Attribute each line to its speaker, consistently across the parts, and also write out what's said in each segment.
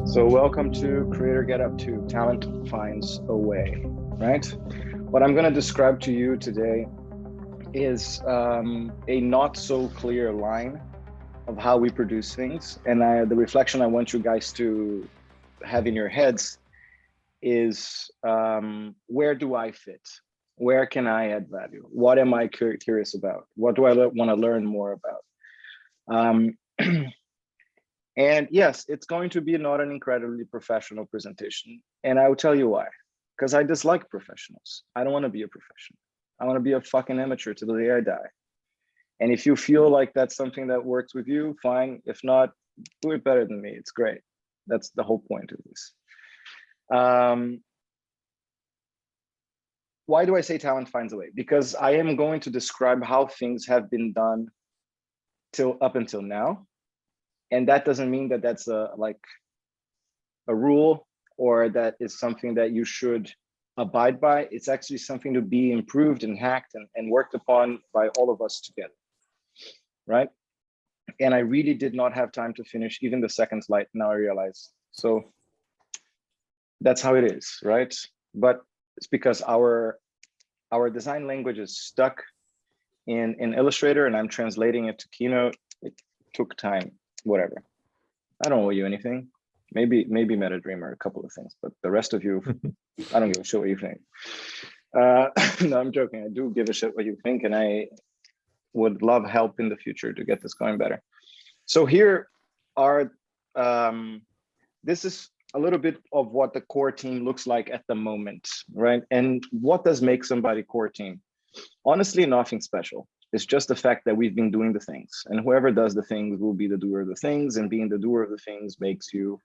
Speaker 1: So welcome to Creator Get Up to Talent Finds a Way, right? What I'm going to describe to you today is a not so clear line of how we produce things. And the reflection I want you guys to have in your heads is where do I fit? Where can I add value? What am I curious about? What do I want to learn more about? And yes, it's going to be not an incredibly professional presentation. And I will tell you why. Because I dislike professionals. I don't want to be a professional. I want to be a fucking amateur till the day I die. And if you feel like that's something that works with you, fine. If not, do it better than me. It's great. That's the whole point of this. Why do I say talent finds a way? Because I am going to describe how things have been done up until now. And that doesn't mean that that's a rule or that is something that you should abide by. It's actually something to be improved and hacked and worked upon by all of us together, right? And I really did not have time to finish even the second slide, now I realize. So that's how it is, right? But it's because our design language is stuck in Illustrator and I'm translating it to Keynote. It took time. Whatever. I don't owe you anything. Maybe MetaDreamer, a couple of things, but the rest of you, I don't give a shit what you think. No, I'm joking. I do give a shit what you think, and I would love help in the future to get this going better. So here are, this is a little bit of what the core team looks like at the moment, right? And what does make somebody core team? Honestly, nothing special. It's just the fact that we've been doing the things, and whoever does the things will be the doer of the things, and being the doer of the things makes you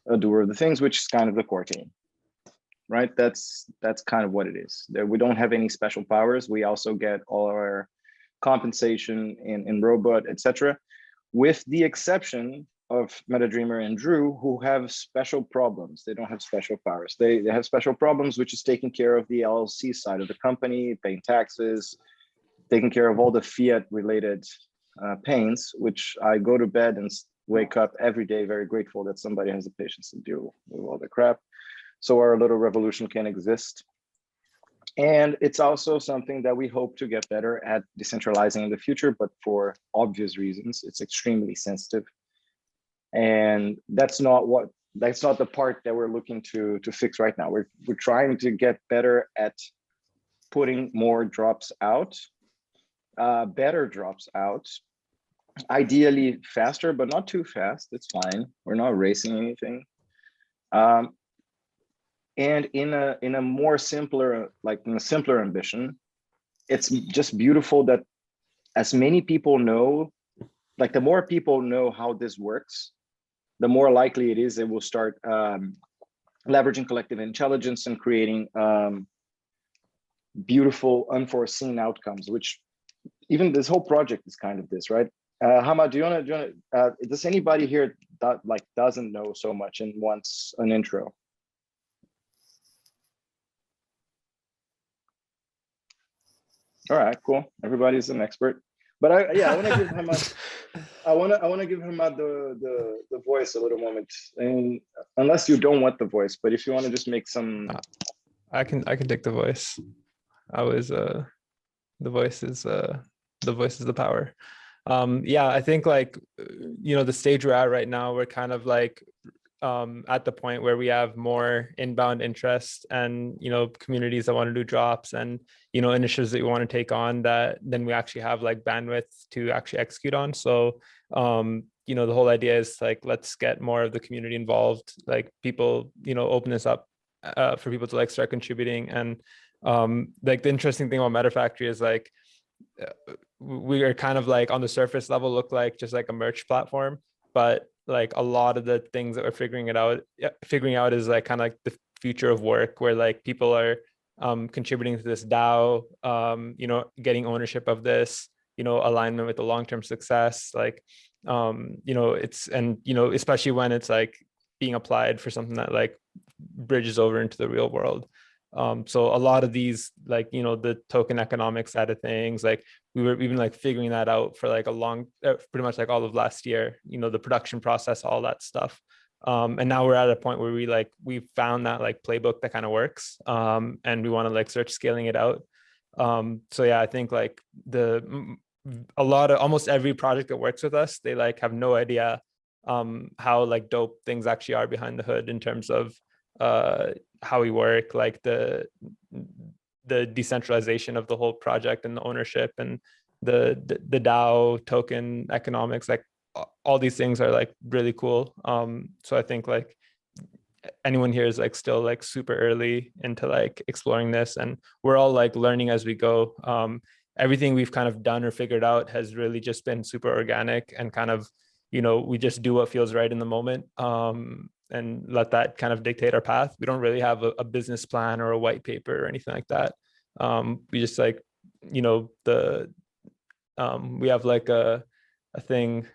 Speaker 1: a doer of the things, which is kind of the core team, right? That's kind of what it is. We don't have any special powers. We also get all our compensation in robot, etc., with the exception of MetaDreamer and Drew, who have special problems. They don't have special powers. They have special problems, which is taking care of the LLC side of the company, paying taxes, taking care of all the fiat related pains, which I go to bed and wake up every day very grateful that somebody has the patience to deal with all the crap. So our little revolution can exist. And it's also something that we hope to get better at decentralizing in the future, but for obvious reasons, it's extremely sensitive. And that's not the part that we're looking to fix right now. We're trying to get better at putting more drops out, better drops out, ideally faster, but not too fast. It's fine. We're not racing anything. And in a more simpler, in a simpler ambition, it's just beautiful that as many people know, the more people know how this works, the more likely it is they will start leveraging collective intelligence and creating beautiful, unforeseen outcomes, which even this whole project is kind of this, right? Hamad, does anybody here that doesn't know so much and wants an intro? All right, cool. Everybody's an expert. But I want to give Hamad, I want to give Hamad the voice a little moment. And unless you don't want the voice, but if you want to just make some,
Speaker 2: I can take the voice. The voice is the power. Yeah, I think the stage we're at right now, we're kind of at the point where we have more inbound interest and communities that want to do drops and initiatives that we want to take on that then we actually have bandwidth to actually execute on. So the whole idea is let's get more of the community involved, people open this up for people to start contributing. And the interesting thing about MetaFactory is we are kind of on the surface level look like just a merch platform, but a lot of the things that we're figuring out is the future of work, where people are contributing to this DAO, getting ownership of this, alignment with the long-term success, especially when it's being applied for something that bridges over into the real world. So a lot of these, the token economics side of things, we've been figuring that out for a long, pretty much all of last year, the production process, all that stuff. And now we're at a point where we found that like playbook that kind of works, and we want to like start scaling it out. So yeah, I think like almost every project that works with us, they like have no idea how like dope things actually are behind the hood in terms of how we work, like the decentralization of the whole project and the ownership and the DAO token economics, like all these things are like really cool. So I think like anyone here is like still like super early into like exploring this, and we're all like learning as we go. Everything we've kind of done or figured out has really just been super organic and kind of, we just do what feels right in the moment, and let that kind of dictate our path. We don't really have a business plan or a white paper or anything like that. We just like, we have like a thing,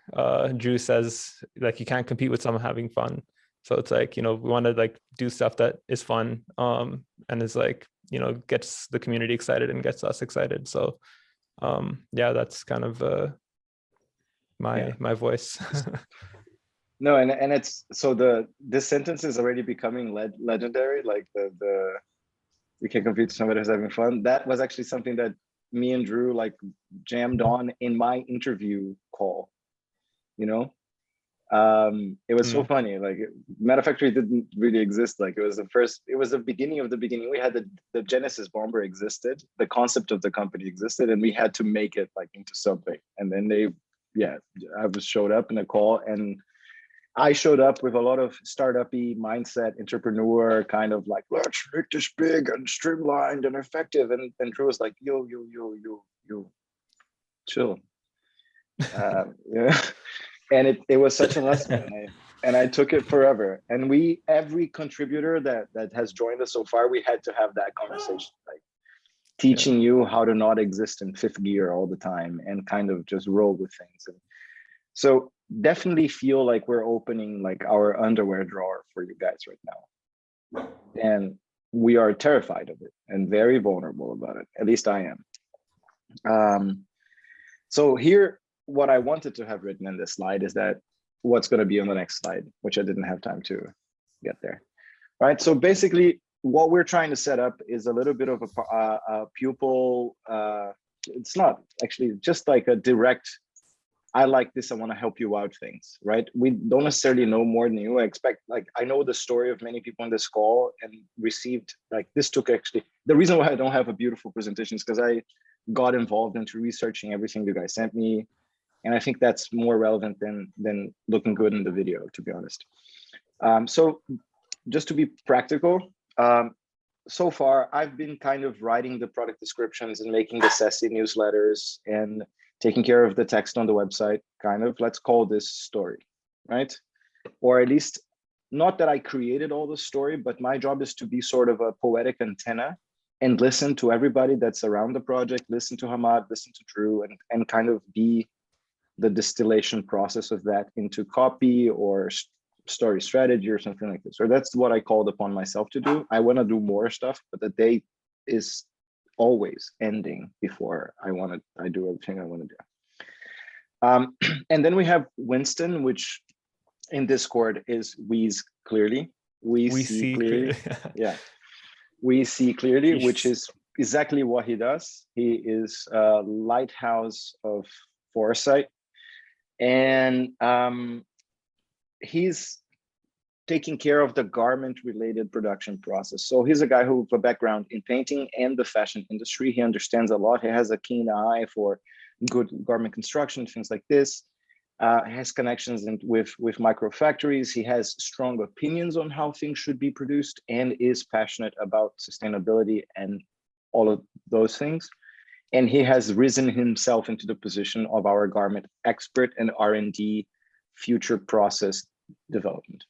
Speaker 2: Drew says, like, you can't compete with someone having fun. So it's like, we want to like do stuff that is fun, and is like, gets the community excited and gets us excited. So yeah, that's kind of my voice.
Speaker 1: No, and it's so this sentence is already becoming legendary. Like the we can compete with somebody who's having fun. That was actually something that me and Drew like jammed on in my interview call. It was so funny. Like MetaFactory didn't really exist. Like it was the beginning of the beginning. We had the Genesis bomber existed, the concept of the company existed, and we had to make it like into something. And then I showed up in a call, and I showed up with a lot of startup-y mindset, entrepreneur kind of like, let's make this big and streamlined and effective. And Drew was like, yo, chill. Yeah. And it was such a lesson, and I took it forever. And every contributor that has joined us so far, we had to have that conversation, like teaching you how to not exist in fifth gear all the time and kind of just roll with things. And so definitely feel like we're opening like our underwear drawer for you guys right now. And we are terrified of it and very vulnerable about it. At least I am. So here, what I wanted to have written in this slide is that what's going to be on the next slide, which I didn't have time to get there. Right. So basically, what we're trying to set up is a little bit of a pupil. It's not actually just like a direct, I like this, I want to help you out things, right? We don't necessarily know more than you. I expect, like, I know the story of many people on this call and received, like, this took actually, the reason why I don't have a beautiful presentation is because I got involved into researching everything you guys sent me. And I think that's more relevant than looking good in the video, to be honest. So just to be practical, so far, I've been kind of writing the product descriptions and making the SESI newsletters and taking care of the text on the website, kind of. Let's call this story, right? Or at least, not that I created all the story, but my job is to be sort of a poetic antenna and listen to everybody that's around the project, listen to Hamad, listen to Drew, and kind of be the distillation process of that into copy or story strategy or something like this. Or that's what I called upon myself to do. I want to do more stuff, but the day is always ending before I do everything I want to do. And then we have Winston, which in Discord is Wheeze clearly. We see clearly. Yeah. We see clearly, yes. Which is exactly what he does. He is a lighthouse of foresight. And he's taking care of the garment related production process. So he's a guy who has a background in painting and the fashion industry. He understands a lot. He has a keen eye for good garment construction, things like this. He has connections with micro factories. He has strong opinions on how things should be produced and is passionate about sustainability and all of those things. And he has risen himself into the position of our garment expert and R&D future process development.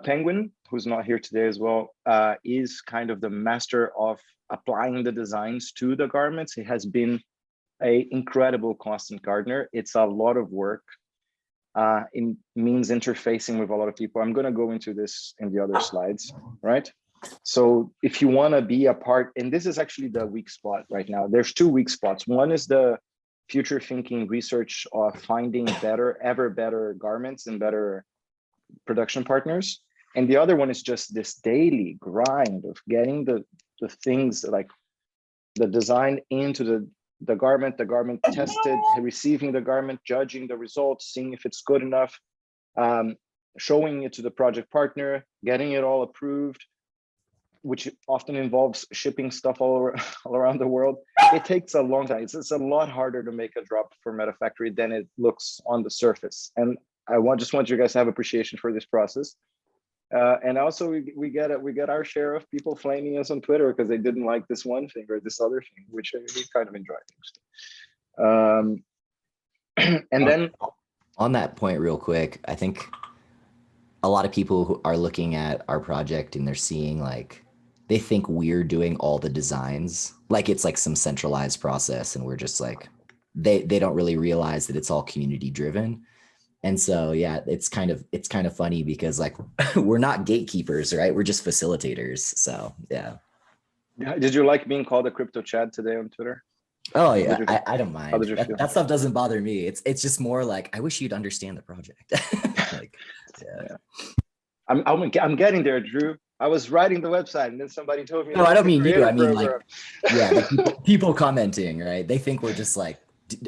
Speaker 1: Penguin, who's not here today as well, is kind of the master of applying the designs to the garments. He has been an incredible constant gardener. It's a lot of work. It means interfacing with a lot of people. I'm going to go into this in the other slides, right? So if you want to be a part, and this is actually the weak spot right now. There's two weak spots. One is the future thinking research of finding better, ever better garments and better production partners. And the other one is just this daily grind of getting the things like the design into the garment tested, receiving the garment, judging the results, seeing if it's good enough, showing it to the project partner, getting it all approved, which often involves shipping stuff all around the world. It takes a long time. It's a lot harder to make a drop for MetaFactory than it looks on the surface. And I just want you guys to have appreciation for this process. And also we get our share of people flaming us on Twitter because they didn't like this one thing or this other thing, which we kind of enjoy. And then
Speaker 3: on that point real quick, I think a lot of people who are looking at our project and they're seeing like, they think we're doing all the designs, like it's like some centralized process and we're just like, they don't really realize that it's all community driven. And so, yeah, it's kind of funny because like, we're not gatekeepers, right? We're just facilitators. So yeah.
Speaker 1: Did you like being called a crypto Chad today on Twitter?
Speaker 3: Oh yeah, I don't mind.
Speaker 1: That
Speaker 3: stuff doesn't bother me. It's just more like, I wish you'd understand the project. Like, yeah.
Speaker 1: I'm getting there, Drew. I was writing the website and then somebody told me.
Speaker 3: No, I don't mean you. I mean
Speaker 1: program.
Speaker 3: like, yeah, like people commenting, right? They think we're just like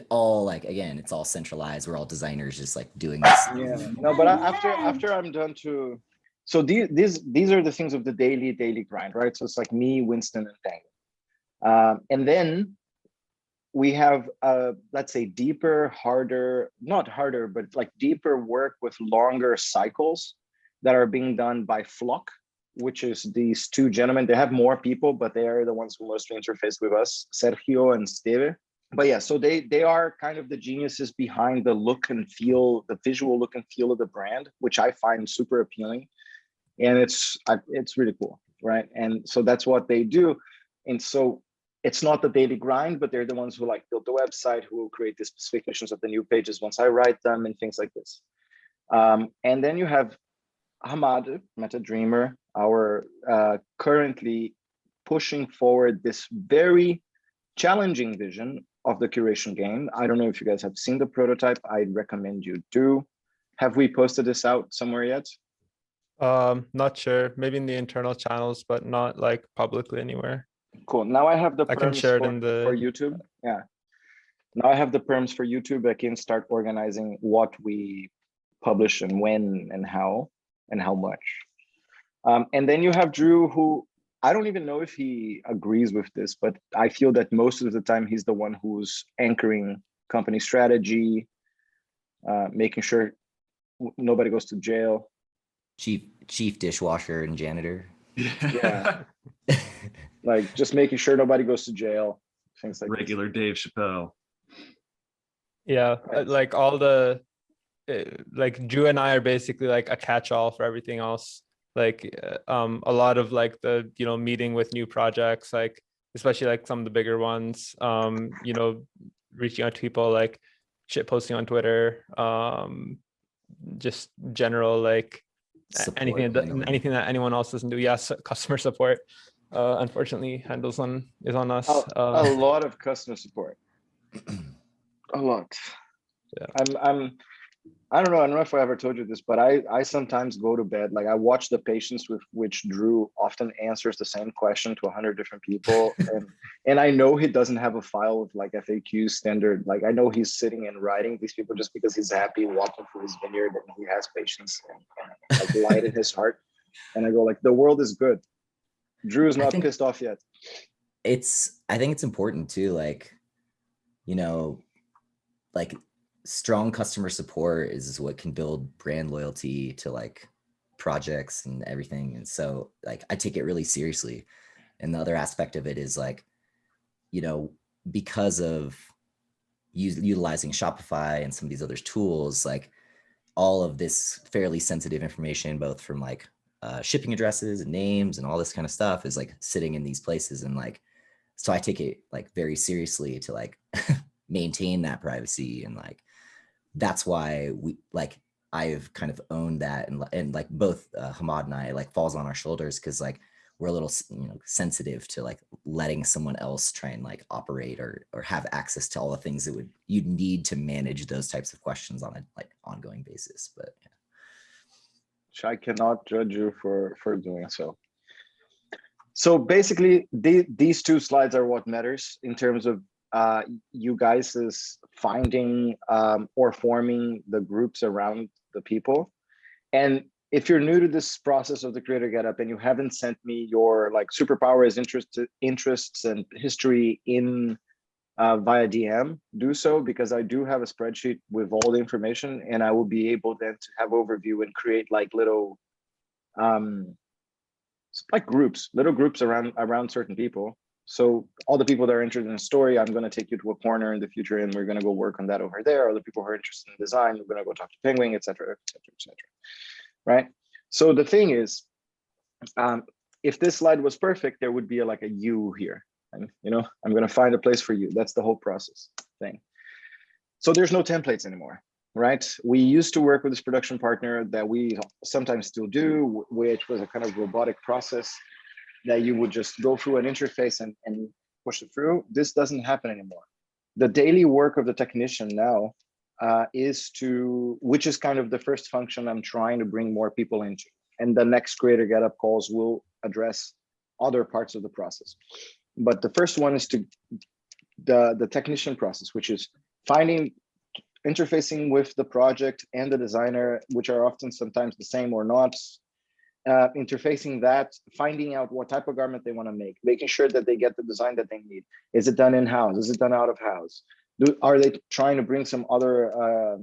Speaker 3: all like, again, it's all centralized. We're all designers just like doing this.
Speaker 1: Yeah, no, but after I'm done to, so these are the things of the daily grind, right? So it's like me, Winston, and Tango. And then we have, let's say deeper, harder, not harder, but like deeper work with longer cycles that are being done by Flock, which is these two gentlemen. They have more people, but they are the ones who mostly interface with us, Sergio and Steve. But yeah, so they are kind of the geniuses behind the look and feel, the visual look and feel of the brand, which I find super appealing. And it's really cool, right? And so that's what they do. And so it's not the daily grind, but they're the ones who like build the website, who will create the specifications of the new pages once I write them and things like this. And then you have Hamad, Meta Dreamer, our currently pushing forward this very challenging vision of the curation game. I don't know if you guys have seen the prototype. I'd recommend you do. Have we posted this out somewhere yet?
Speaker 2: Not sure. Maybe in the internal channels, but not like publicly anywhere.
Speaker 1: Cool. Now I have the
Speaker 2: I can
Speaker 1: perms
Speaker 2: share it in the
Speaker 1: for YouTube. Yeah. Now I have the perms for YouTube. I can start organizing what we publish and when and how much. And then you have Drew, who I don't even know if he agrees with this, but I feel that most of the time he's the one who's anchoring company strategy, making sure nobody goes to jail.
Speaker 3: Chief dishwasher and janitor.
Speaker 1: Yeah. Like just making sure nobody goes to jail, things like
Speaker 4: regular Dave Chappelle.
Speaker 2: Yeah, like all the like Drew and I are basically like a catch-all for everything else. Like a lot of like the meeting with new projects, like especially like some of the bigger ones, reaching out to people, like shit posting on Twitter, just general like support, anything that anyone else doesn't do. Yes, customer support unfortunately is on us.
Speaker 1: A lot of customer support. A lot.
Speaker 2: Yeah.
Speaker 1: I don't know if I ever told you this, but I sometimes go to bed, like I watch the patience with which Drew often answers the same question to 100 different people. and I know he doesn't have a file with like FAQ standard. Like I know he's sitting and writing these people just because he's happy walking through his vineyard and he has patience and like light in his heart. And I go like, the world is good. Drew is not pissed off yet.
Speaker 3: I think it's important too, like, like strong customer support is what can build brand loyalty to like projects and everything. And so like, I take it really seriously. And the other aspect of it is like, because of utilizing Shopify and some of these other tools, like all of this fairly sensitive information, both from like shipping addresses and names and all this kind of stuff is like sitting in these places. And like, so I take it like very seriously to like maintain that privacy. And like, that's why I've kind of owned that and like both Hamad and I like falls on our shoulders. Cause like we're a little, sensitive to like letting someone else try and like operate or have access to all the things that you'd need to manage those types of questions on a like ongoing basis. But yeah.
Speaker 1: I cannot judge you for doing so. So basically, these two slides are what matters in terms of you guys is finding or forming the groups around the people. And if you're new to this process of the creator getup and you haven't sent me your like superpowers, interests and history in via DM, do so, because I do have a spreadsheet with all the information, and I will be able then to have overview and create like little like groups, little groups around certain people. So all the people that are interested in a story, I'm going to take you to a corner in the future, and we're going to go work on that over there. Other people who are interested in design, we're going to go talk to Penguin, et cetera, et cetera, et cetera. Right. So the thing is, if this slide was perfect, there would be like a you here, and you know, I'm going to find a place for you. That's the whole process thing. So there's no templates anymore. Right. We used to work with this production partner that we sometimes still do, which was a kind of robotic process that you would just go through an interface and push it through. This doesn't happen anymore. The daily work of the technician now is to, which is kind of the first function I'm trying to bring more people into. And the next creator getup calls will address other parts of the process. But the first one is to the technician process, which is interfacing with the project and the designer, which are often sometimes the same or not, interfacing that, finding out what type of garment they want to make, making sure that they get the design that they need. Is it done in-house? Is it done out of house? Are they trying to bring some other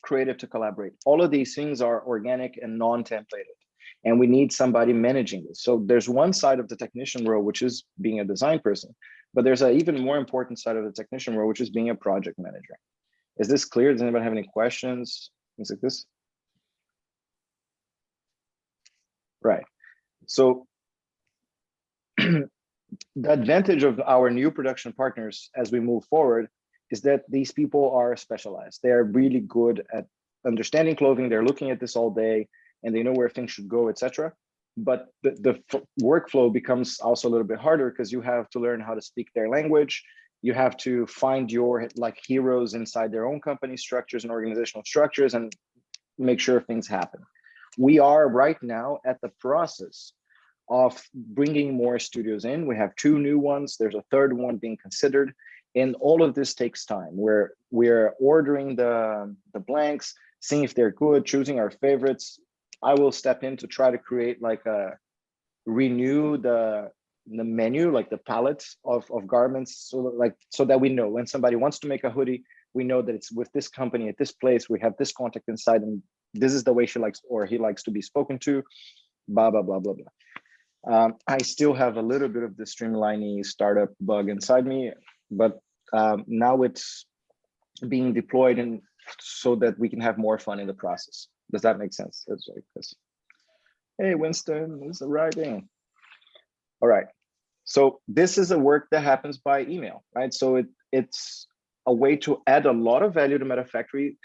Speaker 1: creative to collaborate? All of these things are organic and non-templated, and we need somebody managing this. So there's one side of the technician role, which is being a design person, but there's an even more important side of the technician role, which is being a project manager. Is this clear? Does anybody have any questions? Things like this? Right. So the advantage of our new production partners as we move forward is that these people are specialized. They are really good at understanding clothing. They're looking at this all day and they know where things should go, etc. But the workflow becomes also a little bit harder because you have to learn how to speak their language. You have to find your like heroes inside their own company structures and organizational structures and make sure things happen. We are right now at the process of bringing more studios in. We have 2 new ones. There's a 3rd one being considered. And all of this takes time. We're ordering the blanks, seeing if they're good, choosing our favorites. I will step in to try to create like renew the menu, like the palette of garments, so that we know when somebody wants to make a hoodie, we know that it's with this company at this place. We have this contact inside, and this is the way she likes or he likes to be spoken to. Blah blah blah blah blah. I still have a little bit of the streamlining startup bug inside me, but now it's being deployed and so that we can have more fun in the process. Does that make sense? It's like this. Hey, Winston is arriving. All right. So this is a work that happens by email, right? So it's a way to add a lot of value to MetaFactory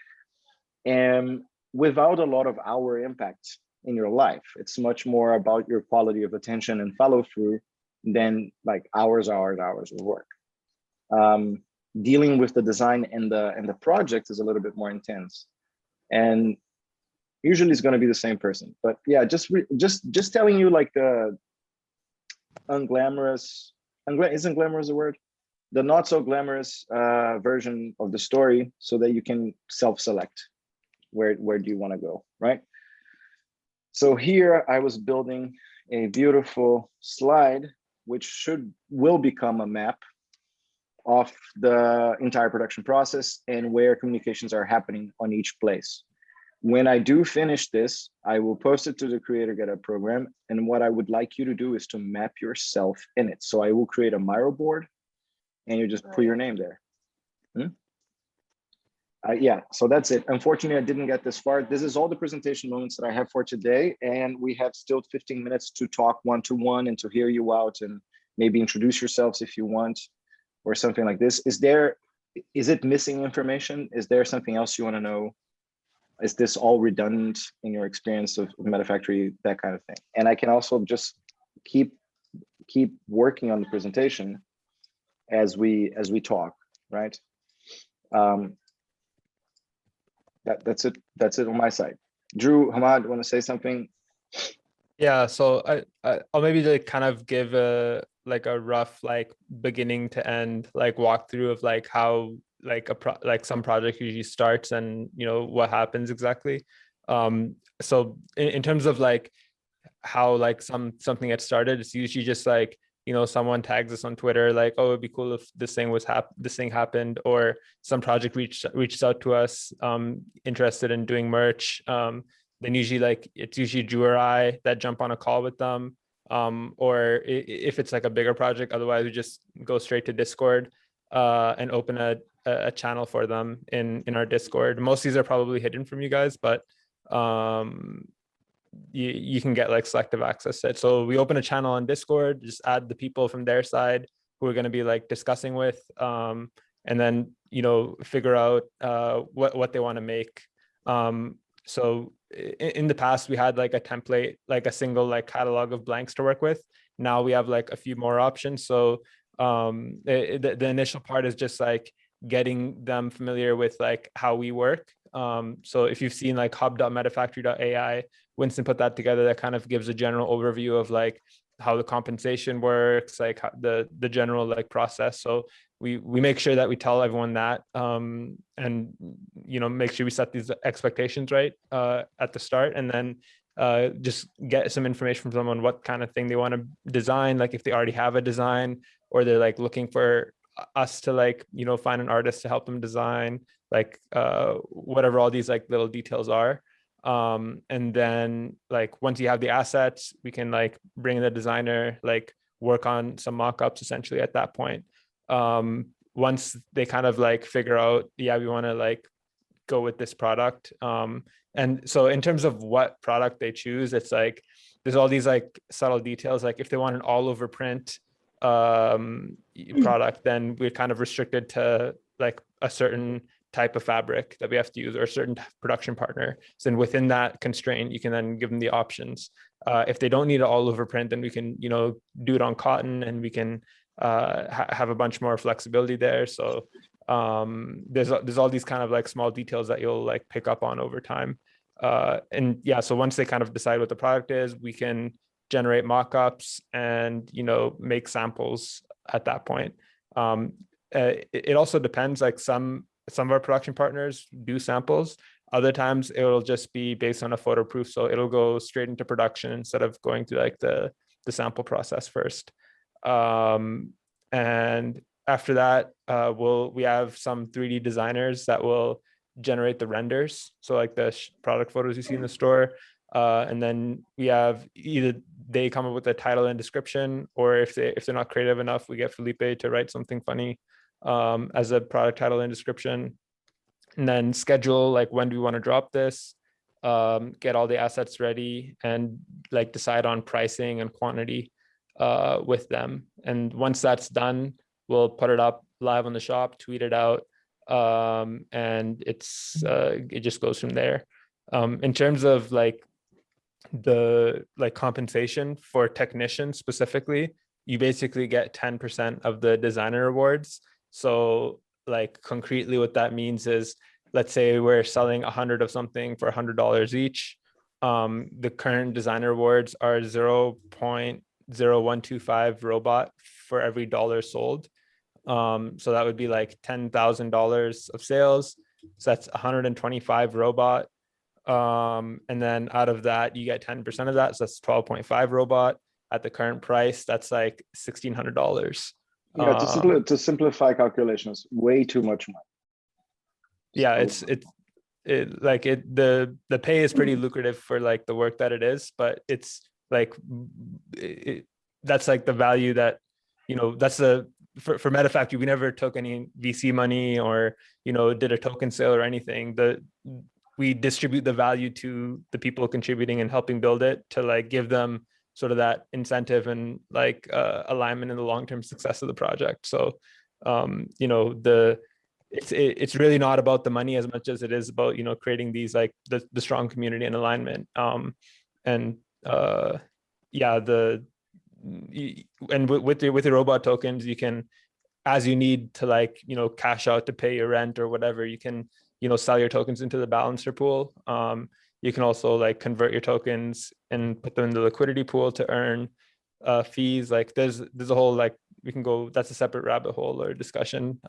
Speaker 1: and without a lot of hour impact in your life. It's much more about your quality of attention and follow through than like hours of work. Dealing with the design and the project is a little bit more intense, and usually it's going to be the same person. But yeah, just telling you like the unglamorous, isn't glamorous a word? The not so glamorous version of the story, so that you can self-select where do you want to go, right? So here I was building a beautiful slide, which will become a map of the entire production process and where communications are happening on each place. When I do finish this, I will post it to the Creator Getup program. And what I would like you to do is to map yourself in it. So I will create a Miro board and you just put your name there. Yeah, so that's it. Unfortunately, I didn't get this far. This is all the presentation moments that I have for today. And we have still 15 minutes to talk one-to-one and to hear you out and maybe introduce yourselves if you want, or something like this. Is it missing information? Is there something else you want to know? Is this all redundant in your experience of MetaFactory, that kind of thing? And I can also just keep working on the presentation as we talk, right? That's it on my side. Drew, Hamad, want to say something?
Speaker 2: Yeah, so I'll maybe like kind of give a like a rough like beginning to end like walkthrough of like how like like some project usually starts and what happens exactly. So in terms of like how like something gets started, it's usually just like someone tags us on Twitter like, oh, it'd be cool if this thing happened, or some project reached out to us interested in doing merch. Then usually like it's usually Drew or I that jump on a call with them, or if it's like a bigger project, otherwise we just go straight to Discord and open a channel for them in our Discord. Most of these are probably hidden from you guys, but you can get like selective access to it. So we open a channel on Discord, just add the people from their side who are going to be like discussing with, and then figure out what they want to make. So in the past we had like a template, like a single like catalog of blanks to work with. Now we have like a few more options. So the initial part is just like getting them familiar with like how we work. So if you've seen like hub.metafactory.ai, Winston put that together. That kind of gives a general overview of like how the compensation works, like the general like process. So we make sure that we tell everyone that, and make sure we set these expectations right at the start, and then just get some information from someone what kind of thing they want to design, like if they already have a design, or they're like looking for us to like find an artist to help them design, like whatever all these like little details are. And then like once you have the assets, we can like bring in the designer, like work on some mock-ups essentially at that point. Once they kind of like figure out, yeah, we want to like go with this product. And so in terms of what product they choose, it's like there's all these like subtle details. Like if they want an all over print product, then we're kind of restricted to like a certain type of fabric that we have to use, or a certain production partner. So then within that constraint, you can then give them the options. If they don't need it all over print, then we can do it on cotton, and we can have a bunch more flexibility there. So there's all these kind of like small details that you'll like pick up on over time. And yeah, so once they kind of decide what the product is, we can generate mock-ups and make samples at that point. It also depends, like some of our production partners do samples. Other times it'll just be based on a photo proof, so it'll go straight into production instead of going through like the sample process first. And after that, we have some 3D designers that will generate the renders, so like the product photos you see in the store. And then we have either they come up with a title and description, or if they're not creative enough, we get Felipe to write something funny as a product title and description, and then schedule like when do we want to drop this, get all the assets ready, and like decide on pricing and quantity with them. And once that's done, we'll put it up live on the shop, tweet it out, and it just goes from there. In terms of like the like compensation for technicians specifically, you basically get 10% of the designer awards. So like concretely what that means is, let's say we're selling 100 of something for $100 each. The current designer awards are 0.0125 robot for every dollar sold. So that would be like $10,000 of sales. So that's 125 robot. And then out of that, you get 10% of that. So that's 12.5 robot at the current price. That's like $1,600.
Speaker 1: Yeah, to simplify calculations, way too much money.
Speaker 2: Yeah, the pay is pretty lucrative for like the work that it is, but it's like that's like the value that that's for MetaFactory. We never took any VC money or did a token sale or anything. We distribute the value to the people contributing and helping build it, to like give them sort of that incentive and like alignment in the long-term success of the project. So it's really not about the money as much as it is about creating these like the strong community and alignment. And with the robot tokens, you can, as you need to like cash out to pay your rent or whatever, you can sell your tokens into the balancer pool. you can also like convert your tokens and put them in the liquidity pool to earn fees. Like there's a whole, like, we can go, that's a separate rabbit hole or discussion.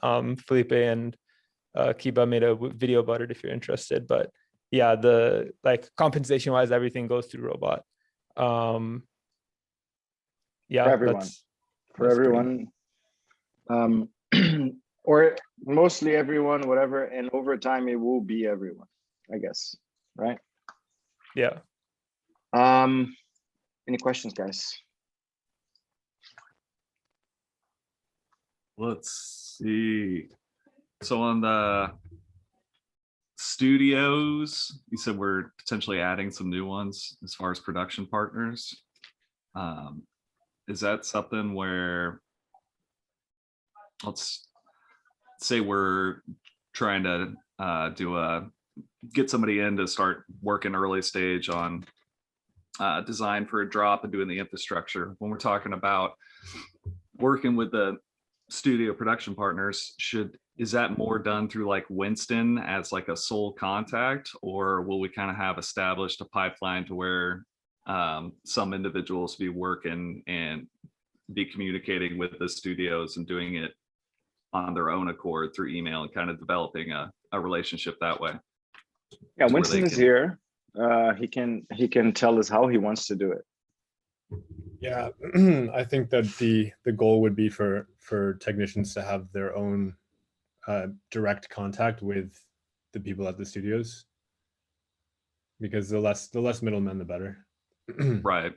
Speaker 2: Felipe and Kiba made a video about it if you're interested. But yeah, the like compensation wise, everything goes through Robot. Yeah,
Speaker 1: For everyone. For everyone. Or mostly everyone, whatever, and over time it will be everyone, I guess, right?
Speaker 2: Yeah.
Speaker 1: Any questions, guys?
Speaker 4: Let's see. So on the studios, you said we're potentially adding some new ones as far as production partners. Is that something where, let's say we're trying to get somebody in to start working early stage on design for a drop and doing the infrastructure. When we're talking about working with the studio production partners, is that more done through like Winston as like a sole contact, or will we kind of have established a pipeline to where some individuals be working and be communicating with the studios and doing it on their own accord through email and kind of developing a relationship that way?
Speaker 1: Yeah, Winston is here. He can tell us how he wants to do it.
Speaker 5: Yeah, I think that the goal would be for technicians to have their own direct contact with the people at the studios, because the less middlemen, the better.
Speaker 4: Right.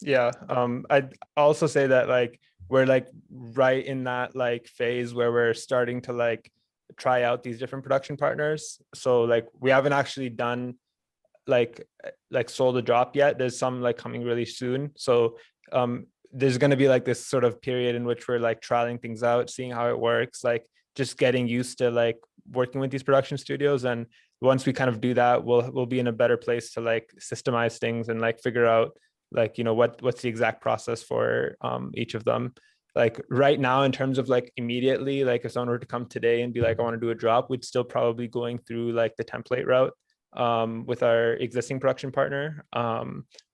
Speaker 2: Yeah. I'd also say that like we're like right in that like phase where we're starting to like try out these different production partners. So like we haven't actually done like sold a drop yet. There's some like coming really soon. So there's going to be like this sort of period in which we're like trialing things out, seeing how it works, like just getting used to like working with these production studios. And once we kind of do that, we'll be in a better place to like systemize things and like figure out like, you know, what's the exact process for each of them. Like right now, in terms of like immediately, like if someone were to come today and be like, I want to do a drop, we'd still probably going through like the template route with our existing production partner.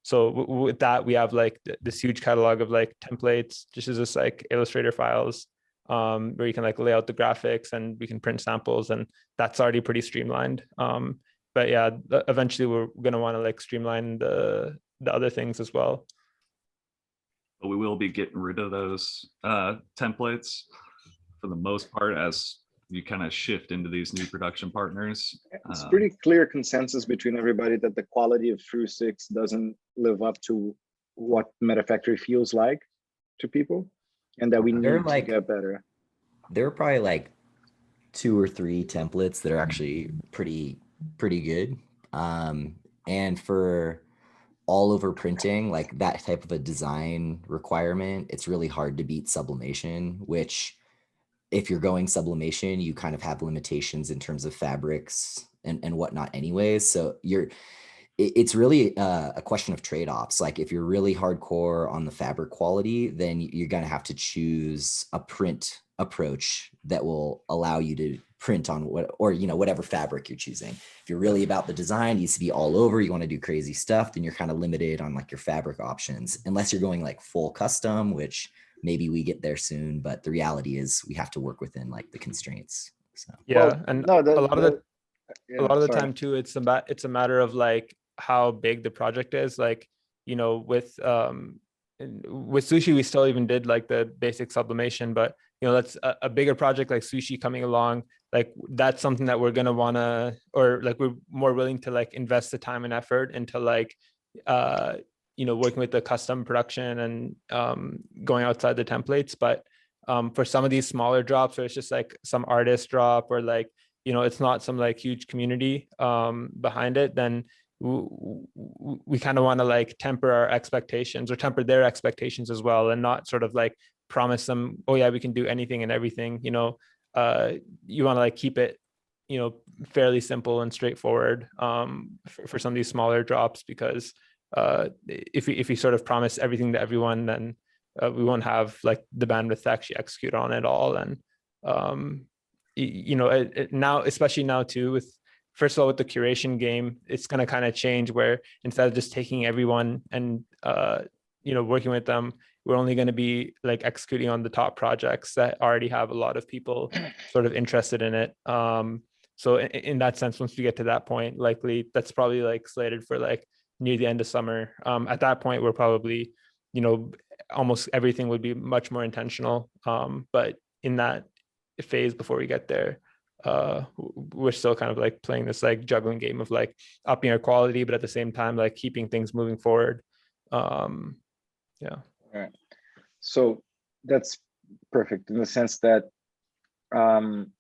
Speaker 2: So with that, we have like this huge catalog of like templates, just as this like Illustrator files, where you can like lay out the graphics and we can print samples, and that's already pretty streamlined. But yeah, eventually we're gonna want to like streamline the other things as well.
Speaker 4: But we will be getting rid of those templates for the most part as you kind of shift into these new production partners.
Speaker 1: It's pretty clear consensus between everybody that the quality of True6 doesn't live up to what MetaFactory feels like to people, and that we need to get better.
Speaker 3: There are probably like 2 or 3 templates that are actually pretty good. And for all over printing, like that type of a design requirement, it's really hard to beat sublimation, which if you're going sublimation, you kind of have limitations in terms of fabrics and whatnot anyways. So it's really a question of trade-offs. Like if you're really hardcore on the fabric quality, then you're going to have to choose a print approach that will allow you to print on whatever fabric you're choosing. If you're really about the design, it needs to be all over, you want to do crazy stuff, then you're kind of limited on like your fabric options, unless you're going like full custom, which maybe we get there soon, but the reality is we have to work within like the constraints. So
Speaker 2: yeah,
Speaker 1: well,
Speaker 2: and
Speaker 1: no,
Speaker 2: a lot of the time too, it's a matter of like how big the project is. Like, you know, with Sushi, we still even did like the basic sublimation, but you know, that's a bigger project like Sushi coming along. Like that's something that we're gonna wanna, or like we're more willing to like invest the time and effort into like you know, working with the custom production and going outside the templates. But for some of these smaller drops where it's just like some artist drop, or like, you know, it's not some like huge community behind it, then we kind of want to like temper our expectations, or temper their expectations as well, and not sort of like promise them, oh yeah, we can do anything and everything. You know, you want to like keep it, you know, fairly simple and straightforward for some of these smaller drops, because if we sort of promise everything to everyone, then we won't have like the bandwidth to actually execute on it all. And you know, now, especially now too, with first of all, with the curation game, it's going to kind of change where instead of just taking everyone and, working with them, we're only going to be like executing on the top projects that already have a lot of people sort of interested in it. So in that sense, once we get to that point, likely that's probably like slated for like near the end of summer. At that point, we're probably, almost everything would be much more intentional. But in that phase before we get there, we're still kind of like playing this like juggling game of like upping our quality, but at the same time, like keeping things moving forward. Yeah.
Speaker 1: All right. So that's perfect in the sense that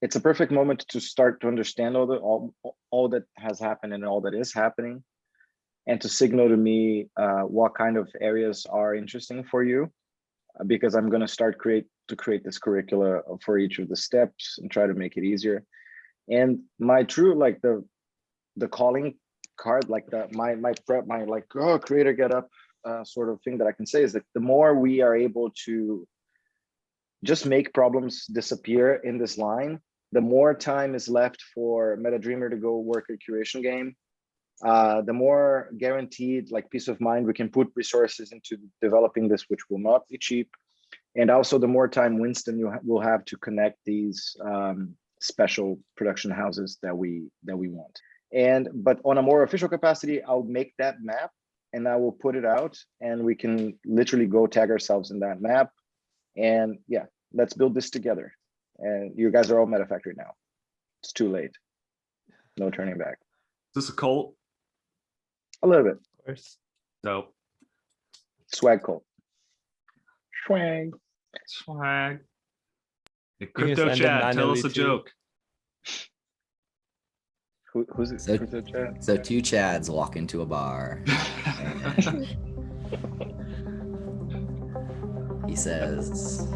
Speaker 1: it's a perfect moment to start to understand all that has happened and all that is happening, and to signal to me what kind of areas are interesting for you, because I'm going to start create this curricula for each of the steps and try to make it easier. And my true like the calling card, like my like creator get up sort of thing that I can say is that the more we are able to just make problems disappear in this line, the more time is left for MetaDreamer to go work a curation game. The more guaranteed like peace of mind we can put resources into developing this, which will not be cheap. And also the more time Winston will have to connect these special production houses that we want. But on a more official capacity, I'll make that map and I will put it out, and we can literally go tag ourselves in that map. And yeah, let's build this together. And you guys are all MetaFactory now. It's too late. No turning back.
Speaker 4: Is this a cult?
Speaker 1: A little bit.
Speaker 2: Of course.
Speaker 4: Dope.
Speaker 1: Swag cult. Swag.
Speaker 4: Swag. Hey,
Speaker 2: You can
Speaker 4: Crypto
Speaker 2: send it
Speaker 4: Chad, tell
Speaker 2: manually
Speaker 4: us a
Speaker 2: too.
Speaker 4: joke.
Speaker 1: Who's it?
Speaker 3: So-
Speaker 1: Crypto Chat?
Speaker 3: So two Chads walk into a bar. And he says,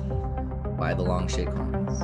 Speaker 3: "Buy the long shit coins."